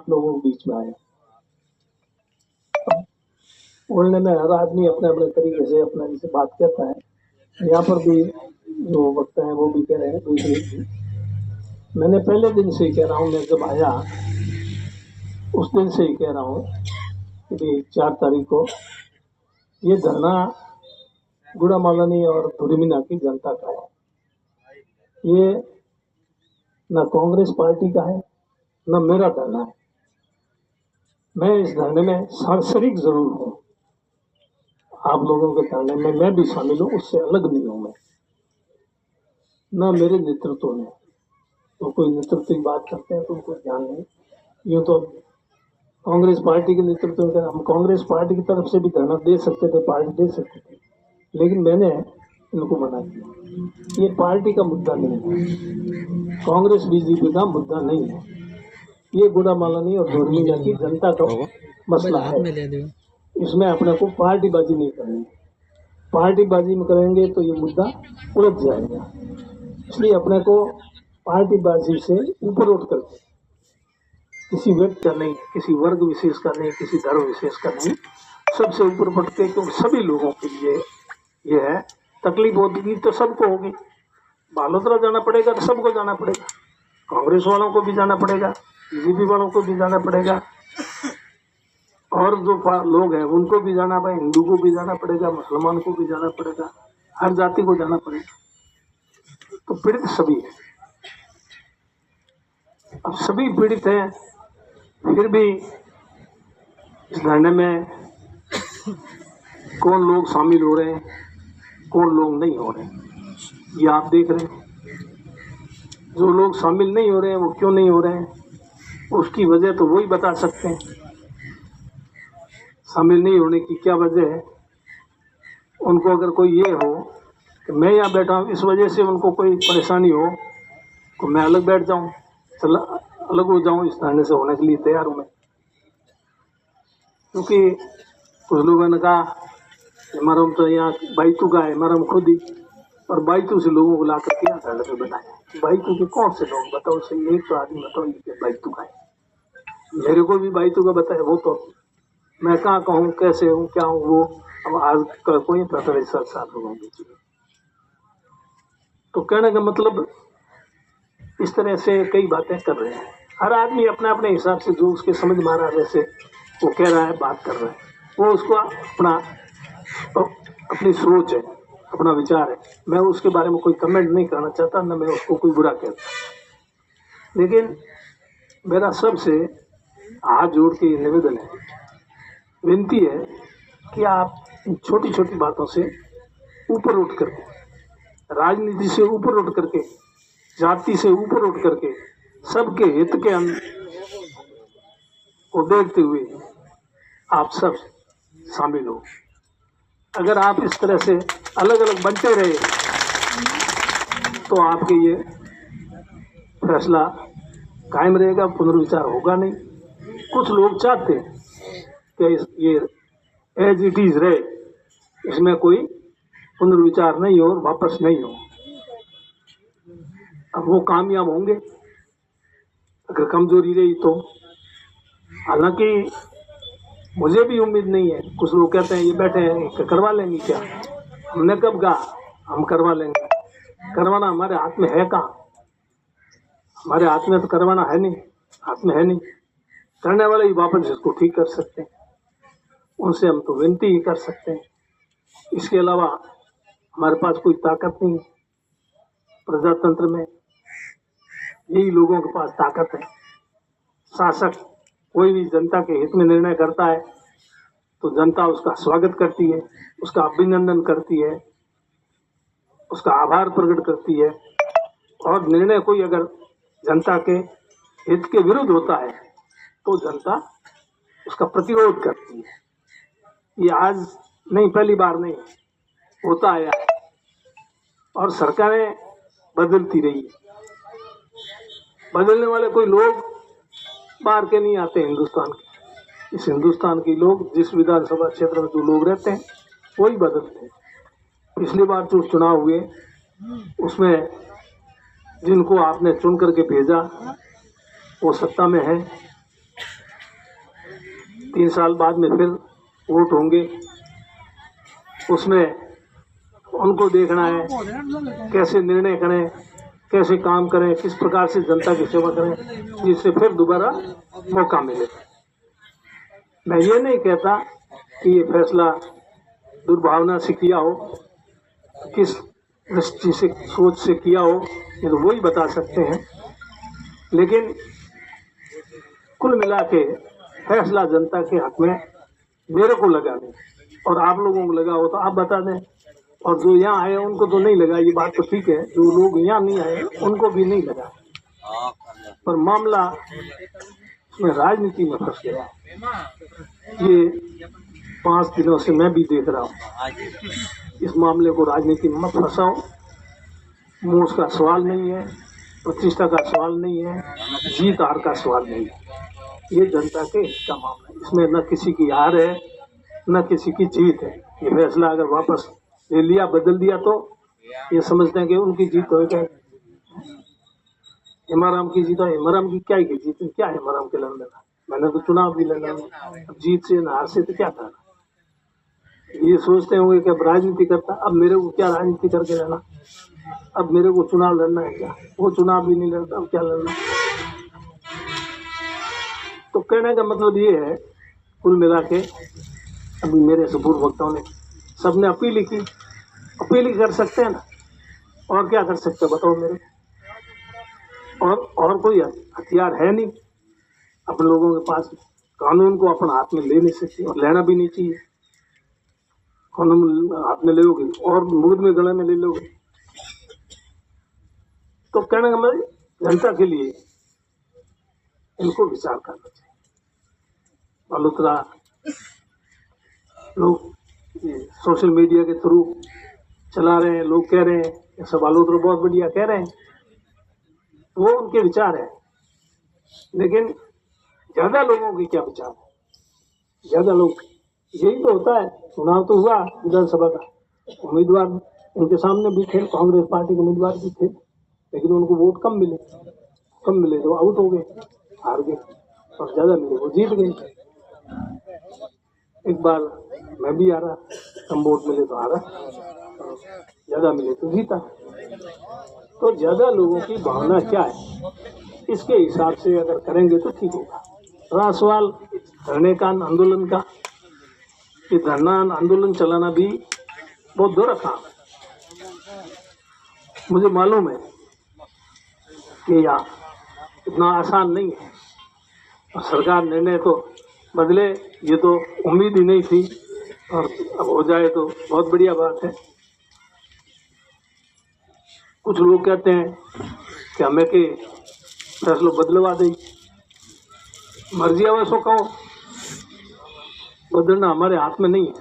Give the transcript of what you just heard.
लोगों के बीच में आया। बोलने में हर आदमी अपने अपने तरीके से अपना जैसे बात करता है, यहाँ पर भी जो वक्ता है वो भी कह रहे हैं दूसरे भी। मैंने पहले दिन से ही कह रहा हूँ, मैं जब आया उस दिन से ही कह रहा हूँ कि 4 तारीख को ये धरना गुड़ामालानी और धुरीमीना की जनता का है। ये न कांग्रेस पार्टी का है न मेरा धरना है। मैं इस धरने में शरीक जरूर हूँ, आप लोगों के धरने में मैं भी शामिल हूँ, उससे अलग नहीं हूँ मैं, न मेरे नेतृत्व में। तो कोई नेतृत्व की बात करते हैं तो उनको ध्यान नहीं। यूँ तो कांग्रेस पार्टी के नेतृत्व में हम कांग्रेस पार्टी की तरफ से भी धरना दे सकते थे, पार्टी दे सकते थे, लेकिन मैंने इनको मना किया। ये पार्टी का मुद्दा नहीं है, कांग्रेस बीजेपी का मुद्दा नहीं है, ये गुड़ामालानी और धुरीमीना की जनता का मसला है। इसमें अपने को पार्टीबाजी नहीं करनी। पार्टीबाजी में करेंगे तो ये मुद्दा उलझ जाएगा। इसलिए अपने को पार्टीबाजी से ऊपर उठ करके, किसी व्यक्ति का नहीं, किसी वर्ग विशेष का नहीं, किसी धर्म विशेष का नहीं, सबसे ऊपर उठ के, क्योंकि सभी लोगों के लिए ये है। तकलीफ होगी तो सबको होगी। बालोतरा जाना पड़ेगा तो सबको जाना पड़ेगा, कांग्रेस वालों को भी जाना पड़ेगा, बीजेपी वालों को भी जाना पड़ेगा, और जो लोग हैं उनको भी जाना पड़ेगा, हिंदू को भी जाना पड़ेगा, मुसलमान को भी जाना पड़ेगा, हर जाति को जाना पड़ेगा। तो पीड़ित सभी है। अब सभी पीड़ित हैं, फिर भी इस धरने में कौन लोग शामिल हो रहे हैं, कौन लोग नहीं हो रहे हैं, ये आप देख रहे हैं। जो लोग शामिल नहीं हो रहे हैं वो क्यों नहीं हो रहे हैं, उसकी वजह तो वही बता सकते हैं। शामिल नहीं होने की क्या वजह है? उनको अगर कोई ये हो कि मैं यहाँ बैठा हूँ, इस वजह से उनको कोई परेशानी हो तो मैं अलग बैठ जाऊँ, चला अलग हो जाऊँ, इस धरने से होने के लिए तैयार हूँ मैं। क्योंकि कुछ लोगों ने कहा मरम तो यहाँ बाइतू का है, मरम खुद ही, और बाइतू से लोगों को ला करके यहाँ धरने पे बताया। बाइतू के कौन से लोग बताओ, सही एक तो आदमी बताओ ये बाइतू का है। मेरे को भी बाइतू का बताया, वो तो मैं कहाँ कहूँ, कैसे हूँ, क्या हूँ, वो अब आज कल कोई पता नहीं। 7 लोगों बीच में तो कहने का मतलब इस तरह से कई बातें कर रहे हैं। हर आदमी अपने अपने हिसाब से जो उसके समझ में आ रहा है वैसे वो कह रहा है, बात कर रहा है, वो उसको अपनी सोच है, अपना विचार है। मैं उसके बारे में कोई कमेंट नहीं करना चाहता, न मैं उसको कोई बुरा कहता। लेकिन मेरा सबसे हाथ जोड़ के निवेदन है, विनती है कि आप छोटी छोटी बातों से ऊपर उठ करके, राजनीति से ऊपर उठ करके, जाति से ऊपर उठ करके, सबके हित के को देखते हुए आप सब शामिल हो। अगर आप इस तरह से अलग अलग बनते रहे तो आपके ये फैसला कायम रहेगा, पुनर्विचार होगा नहीं। कुछ लोग चाहते हैं कि ये एज इट इज रहे, इसमें कोई पुनर्विचार नहीं हो और वापस नहीं हो। अब वो कामयाब होंगे अगर कमजोरी रही तो। हालांकि मुझे भी उम्मीद नहीं है। कुछ लोग कहते हैं ये बैठे हैं करवा लेंगे क्या, हमने कब कहा हम करवा लेंगे? करवाना हमारे हाथ में है कहाँ? हमारे हाथ में तो करवाना है नहीं, हाथ में है नहीं। करने वाले ही वापस इसको ठीक कर सकते हैं, उनसे हम तो विनती ही कर सकते हैं। इसके अलावा हमारे पास कोई ताकत नहीं है। प्रजातंत्र में यही लोगों के पास ताकत है। शासक कोई भी जनता के हित में निर्णय करता है तो जनता उसका स्वागत करती है, उसका अभिनंदन करती है, उसका आभार प्रकट करती है। और निर्णय कोई अगर जनता के हित के विरुद्ध होता है तो जनता उसका प्रतिरोध करती है। ये आज नहीं, पहली बार नहीं, होता आया है और सरकारें बदलती रही। बदलने वाले कोई लोग बाहर के नहीं आते, हिंदुस्तान के। इस हिंदुस्तान के लोग, जिस विधानसभा क्षेत्र में जो लोग रहते हैं वही बदलते हैं। पिछली बार जो चुनाव हुए उसमें जिनको आपने चुन करके भेजा वो सत्ता में है, 3 साल बाद में फिर वोट होंगे, उसमें उनको देखना है कैसे निर्णय करें, कैसे काम करें, किस प्रकार से जनता की सेवा करें, जिससे फिर दोबारा मौका मिले। मैं ये नहीं कहता कि ये फैसला दुर्भावना से किया हो, किस दृष्टि से सोच से किया हो, ये तो वही बता सकते हैं, लेकिन कुल मिला के फैसला जनता के हक में मेरे को लगा नहीं, और आप लोगों को लगा हो तो आप बता दें, और जो यहाँ आए उनको तो नहीं लगा, ये बात तो ठीक है, जो लोग यहाँ नहीं आए उनको भी नहीं लगा, पर मामला उसमें राजनीति में फंस गया। ये 5 दिनों से मैं भी देख रहा हूँ, इस मामले को राजनीति में मत फंसाओ। मोक्ष का सवाल नहीं है, प्रतिष्ठा का सवाल नहीं है, जीत हार का सवाल नहीं है, ये जनता के हित का मामला है। इसमें न किसी की हार है न किसी की जीत है। ये फैसला अगर वापस ले लिया, बदल दिया, तो ये समझते हैं कि उनकी जीत हो गई, हेमाराम की जीत है। हेमाराम की क्या की जीत, क्या है हेमाराम के लड़ने का? मैंने तो चुनाव भी लड़ना, अब जीत से हार से तो क्या था। ये सोचते होंगे कि अब राजनीति करता, अब मेरे को क्या राजनीति करके रहना, अब मेरे को चुनाव लड़ना है क्या? वो चुनाव भी नहीं लड़ता, अब क्या लड़ना? तो कहने का मतलब ये है, कुल मिला के अभी मेरे से पूर्व वक्ताओं ने सबने अपील की, अपील ही कर सकते हैं ना, और क्या कर सकते बताओ मेरे? और कोई हथियार है नहीं अपने लोगों के पास। कानून को अपने हाथ में ले नहीं सकते और लेना भी नहीं चाहिए। कानून हाथ में ले लोगे और मुकदमे गले में ले लोगे। तो कहने का मतलब जनता के लिए इनको विचार करना चाहिए। मल्होत्रा लोग सोशल मीडिया के थ्रू चला रहे हैं, लोग कह रहे हैं सब मल्होत्रा बहुत बढ़िया कह रहे हैं, वो उनके विचार है, लेकिन ज्यादा लोगों के क्या विचार है? ज्यादा लोग, यही तो होता है। चुनाव तो हुआ विधानसभा का, उम्मीदवार उनके सामने भी थे, कांग्रेस पार्टी के उम्मीदवार भी थे, लेकिन उनको वोट कम मिले तो आउट हो गए, हार गए, और ज्यादा मिले वो जीत गए। एक बार मैं भी हारा, कम वोट मिले तो हारा, ज्यादा मिले तो जीता। तो ज्यादा लोगों की भावना क्या है, इसके हिसाब से अगर करेंगे तो ठीक होगा। रहा सवाल धरने का, आंदोलन का, ये धरना आंदोलन चलाना भी बहुत बुरा काम है। मुझे मालूम है कि यह इतना आसान नहीं है, और सरकार निर्णय तो बदले, ये तो उम्मीद ही नहीं थी, और अब हो जाए तो बहुत बढ़िया बात है। कुछ लोग कहते हैं कि हमें के फैसलो बदलवा दें, मर्जी आवे सो कहो, बदलना हमारे हाथ में नहीं है।